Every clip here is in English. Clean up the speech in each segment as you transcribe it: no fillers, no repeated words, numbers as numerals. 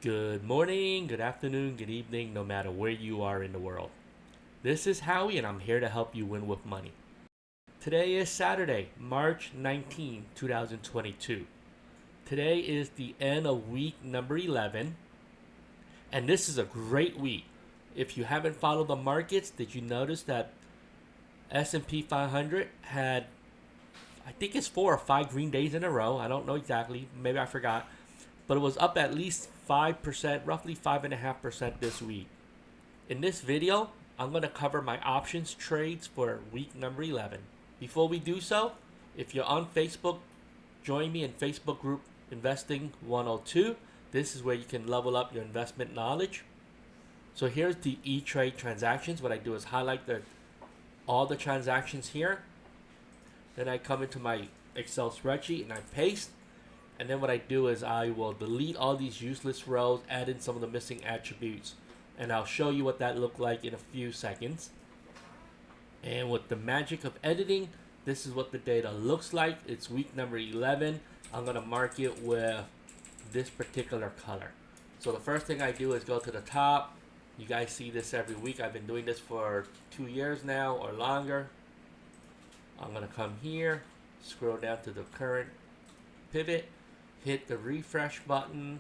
Good morning, good afternoon, good evening, no matter where you are in the world. This is Howie, and I'm here to help you win with money. Today is Saturday, March 19, 2022. Today is the end of week number 11, and this is a great week. If you haven't followed the markets, did you notice that S&P 500 had, I think it's 4 or 5 green days in a row. I don't know exactly. Maybe I forgot. But it was up at least 5%, roughly 5.5% this week. In this video, I'm going to cover my options trades for week number 11. Before we do so, if you're on Facebook, join me in Facebook group Investing 102. This is where you can level up your investment knowledge. So here's the E-Trade transactions. What I do is highlight all the transactions here. Then I come into my Excel spreadsheet and I paste. And then what I do is I will delete all these useless rows, add in some of the missing attributes. And I'll show you what that looked like in a few seconds. And with the magic of editing, this is what the data looks like. It's week number 11. I'm going to mark it with this particular color. So the first thing I do is go to the top. You guys see this every week. I've been doing this for 2 years now or longer. I'm going to come here, scroll down to the current pivot, hit the refresh button,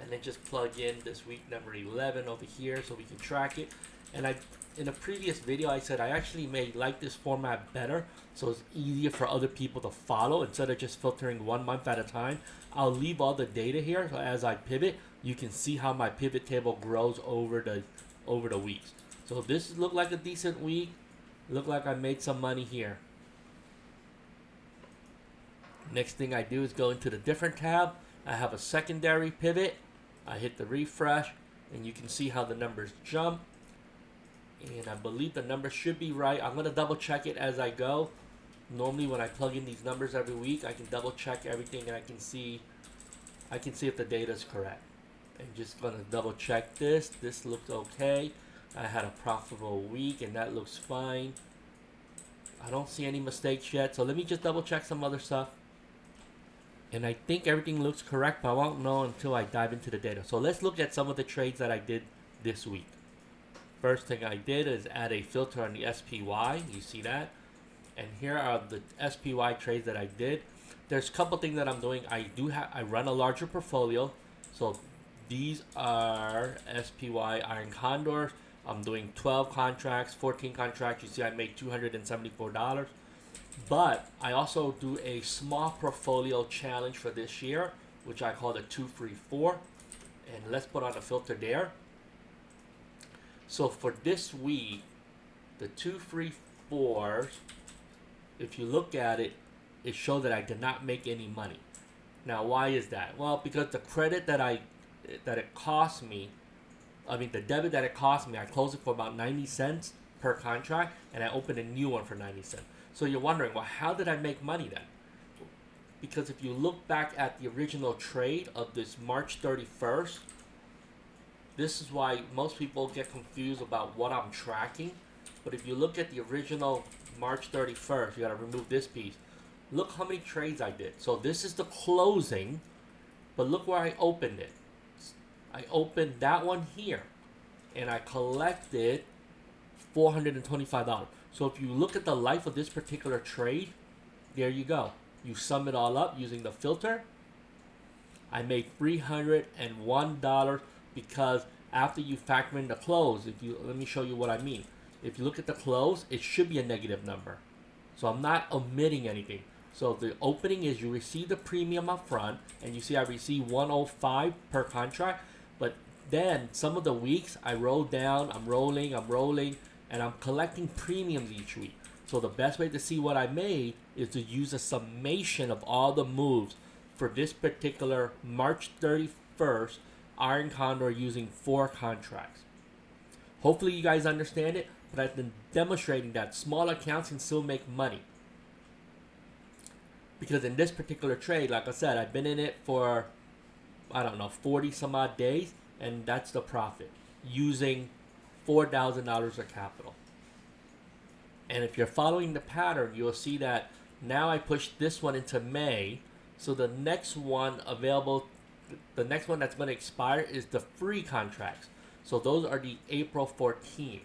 and then just plug in this week number 11 over here so we can track it. And in a previous video, I said I actually like this format better so it's easier for other people to follow instead of just filtering 1 month at a time. I'll leave all the data here so as I pivot, you can see how my pivot table grows over the weeks. So this looked like a decent week. Looked like I made some money here. Next thing I do is go into the different tab. I have a secondary pivot. I hit the refresh and you can see how the numbers jump. And I believe the numbers should be right. I'm going to double check it as I go. Normally when I plug in these numbers every week, I can double check everything and I can see if the data is correct. I'm just going to double check this. This looks okay. I had a profitable week and that looks fine. I don't see any mistakes yet. So let me just double check some other stuff. And I think everything looks correct, but I won't know until I dive into the data. So let's look at some of the trades that I did this week. First thing I did is add a filter on the SPY. You see that? And here are the SPY trades that I did. There's a couple things that I'm doing. I run a larger portfolio. So these are SPY Iron Condors. I'm doing 12 contracts, 14 contracts. You see I made $274. But I also do a small portfolio challenge for this year, which I call the 2 free 4. And let's put on a filter there. So for this week, the 2 free 4s, if you look at it, it shows that I did not make any money. Now, why is that? Well, because the credit that it cost me, the debit that it cost me, I closed it for about 90 cents per contract, and I opened a new one for 90 cents. So you're wondering, well, how did I make money then? Because if you look back at the original trade of this March 31st, this is why most people get confused about what I'm tracking. But if you look at the original March 31st, you got to remove this piece. Look how many trades I did. So this is the closing, but look where I opened it. I opened that one here, and I collected $425. So if you look at the life of this particular trade, there you go. You sum it all up using the filter. I made $301 because after you factor in the close, let me show you what I mean. If you look at the close, it should be a negative number. So I'm not omitting anything. So the opening is you receive the premium up front, and you see I receive 105 per contract. But then some of the weeks I roll down, I'm rolling, and I'm collecting premiums each week. So the best way to see what I made is to use a summation of all the moves for this particular March 31st Iron Condor using 4 contracts. Hopefully you guys understand it, but I've been demonstrating that small accounts can still make money. Because in this particular trade, like I said, I've been in it for, 40 some odd days, and that's the profit using $4,000 of capital. And if you're following the pattern, you'll see that now I pushed this one into May. So the next one available the next one that's going to expire is the free contracts. So those are the April 14th.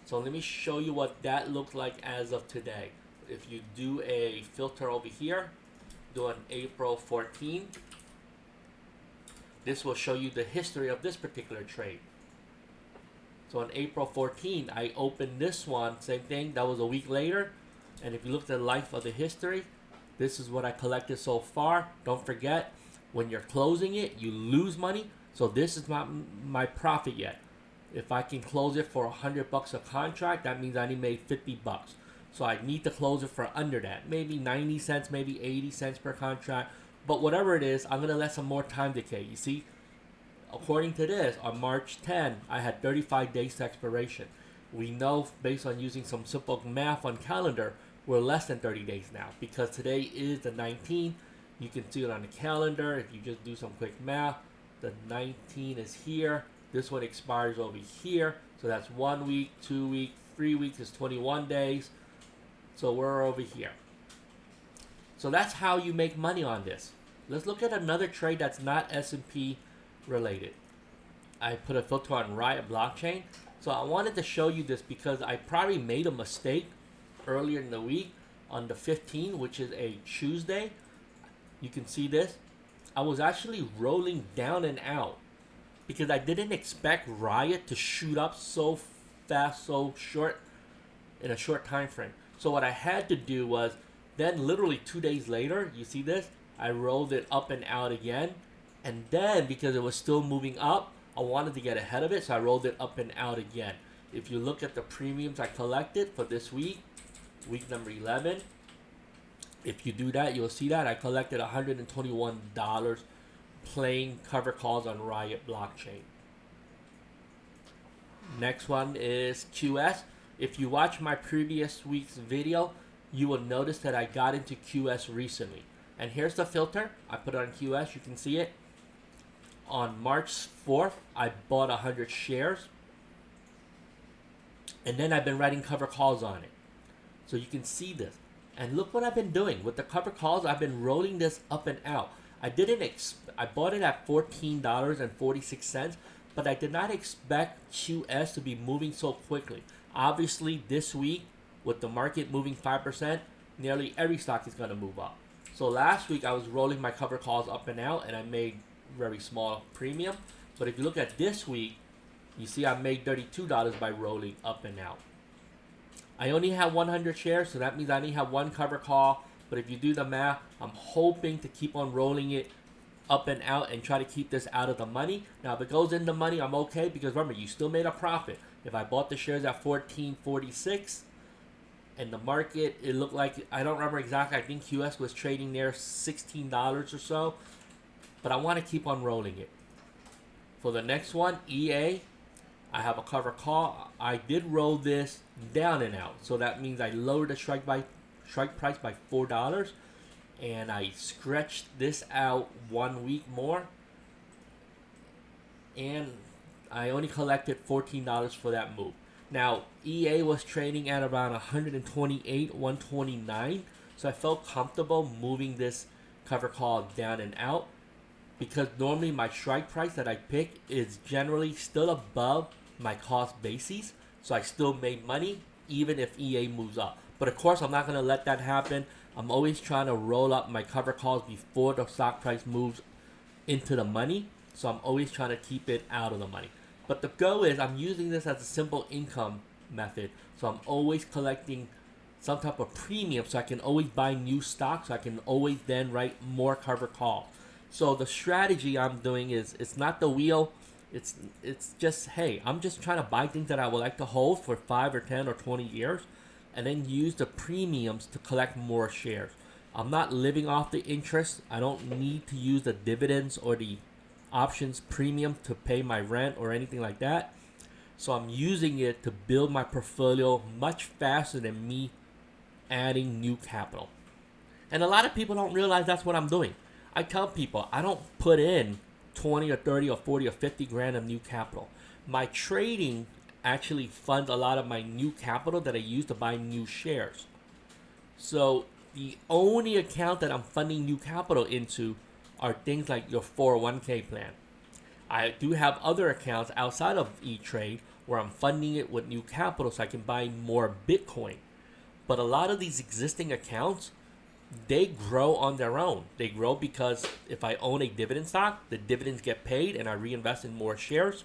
So let me show you what that looks like as of today. If you do a filter over here, do an April 14th, this will show you the history of this particular trade. So on April 14th, I opened this one, same thing, that was a week later. And if you look at the life of the history, this is what I collected so far. Don't forget, when you're closing it, you lose money. So this is not my profit yet. If I can close it for $100 a contract, that means I only made $50. So I need to close it for under that. Maybe 90 cents, maybe 80 cents per contract. But whatever it is, I'm going to let some more time decay. You see, according to this, on March 10, I had 35 days to expiration. We know, based on using some simple math on calendar, we're less than 30 days now. Because today is the 19th. You can see it on the calendar. If you just do some quick math, the 19 is here. This one expires over here. So that's 1 week, 2 weeks, 3 weeks is 21 days. So we're over here. So that's how you make money on this. Let's look at another trade that's not S&P related. I put a filter on Riot Blockchain. So I wanted to show you this because I probably made a mistake earlier in the week on the 15th, which is a Tuesday. You can see this. I was actually rolling down and out because I didn't expect Riot to shoot up so fast, so short, in a short time frame. So what I had to do was, then literally 2 days later, you see this? I rolled it up and out again. And then because it was still moving up, I wanted to get ahead of it, so I rolled it up and out again. If you look at the premiums I collected for this week, week number 11, if you do that, you'll see that I collected $121 playing cover calls on Riot Blockchain. Next one is QS. If you watch my previous week's video, you will notice that I got into QS recently. And here's the filter. I put it on QS. You can see it. On March 4th, I bought 100 shares. And then I've been writing cover calls on it. So you can see this. And look what I've been doing. With the cover calls, I've been rolling this up and out. I bought it at $14.46, but I did not expect QS to be moving so quickly. Obviously, this week, with the market moving 5%, nearly every stock is going to move up. So last week, I was rolling my cover calls up and out, and I made very small premium. But if you look at this week, you see I made $32 by rolling up and out. I only have 100 shares, so that means I only have one cover call. But if you do the math, I'm hoping to keep on rolling it up and out and try to keep this out of the money. Now, if it goes in the money, I'm okay, because remember, you still made a profit. If I bought the shares at $14.46 and the market, it looked like, I don't remember exactly, I think QS was trading there $16 or so. But I want to keep on rolling it. For the next one, EA, I have a cover call. I did roll this down and out. So that means I lowered the strike price by $4. And I stretched this out 1 week more. And I only collected $14 for that move. Now, EA was trading at around 128, 129. So I felt comfortable moving this cover call down and out, because normally my strike price that I pick is generally still above my cost basis. So I still made money even if EA moves up. But of course, I'm not going to let that happen. I'm always trying to roll up my cover calls before the stock price moves into the money. So I'm always trying to keep it out of the money. But the goal is I'm using this as a simple income method. So I'm always collecting some type of premium, so I can always buy new stocks. So I can always then write more cover calls. So the strategy I'm doing is, it's not the wheel. It's just, hey, I'm just trying to buy things that I would like to hold for 5 or 10 or 20 years, and then use the premiums to collect more shares. I'm not living off the interest. I don't need to use the dividends or the options premium to pay my rent or anything like that. So I'm using it to build my portfolio much faster than me adding new capital. And a lot of people don't realize that's what I'm doing. I tell people I don't put in 20 or 30 or 40 or 50 grand of new capital. My trading actually funds a lot of my new capital that I use to buy new shares. So the only account that I'm funding new capital into are things like your 401k plan. I do have other accounts outside of E-Trade where I'm funding it with new capital so I can buy more Bitcoin. But a lot of these existing accounts, they grow on their own. They grow because if I own a dividend stock, the dividends get paid and I reinvest in more shares.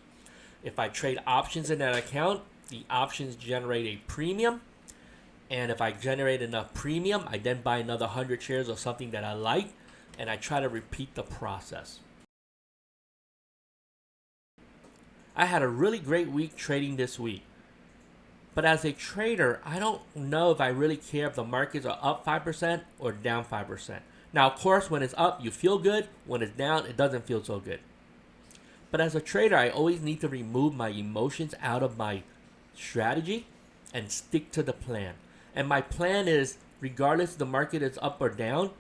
If I trade options in that account, the options generate a premium. And if I generate enough premium, I then buy another 100 shares of something that I like, and I try to repeat the process. I had a really great week trading this week. But as a trader, I don't know if I really care if the markets are up 5% or down 5%. Now, of course, when it's up, you feel good. When it's down, it doesn't feel so good. But as a trader, I always need to remove my emotions out of my strategy and stick to the plan. And my plan is, regardless if the market is up or down,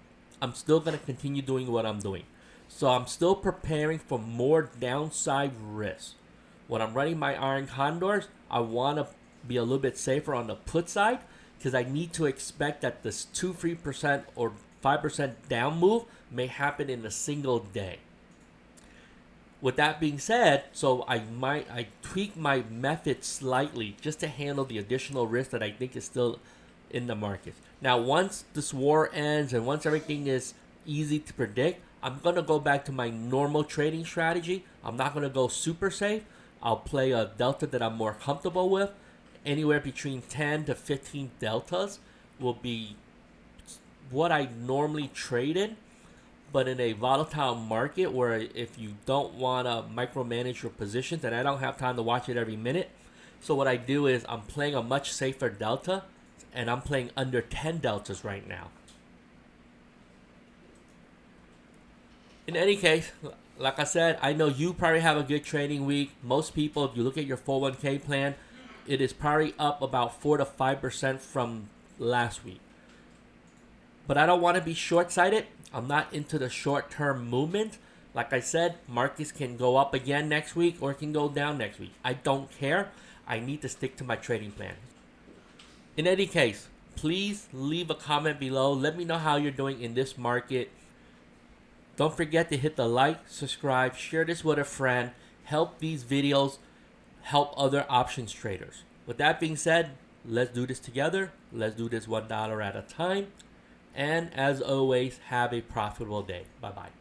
I'm still going to continue doing what I'm doing. So I'm still preparing for more downside risk. When I'm running my iron condors, I want to be a little bit safer on the put side because I need to expect that this 2-3% or 5% down move may happen in a single day. With that being said, so I tweak my method slightly just to handle the additional risk that I think is still in the market. Now, once this war ends and once everything is easy to predict, I'm going to go back to my normal trading strategy. I'm not going to go super safe. I'll play a delta that I'm more comfortable with. Anywhere between 10 to 15 deltas will be what I normally trade in. But in a volatile market where if you don't want to micromanage your positions, and I don't have time to watch it every minute, so what I do is I'm playing a much safer delta, and I'm playing under 10 deltas right now. In any case, like I said, I know you probably have a good trading week. Most people, if you look at your 401k plan, it is probably up about 4 to 5% from last week. But I don't want to be short-sighted. I'm not into the short-term movement. Like I said, markets can go up again next week or it can go down next week. I don't care. I need to stick to my trading plan. In any case, please leave a comment below. Let me know how you're doing in this market. Don't forget to hit the like, subscribe, share this with a friend. Help these videos help other options traders. With that being said, let's do this together. Let's do this $1 at a time. And as always, have a profitable day. Bye-bye.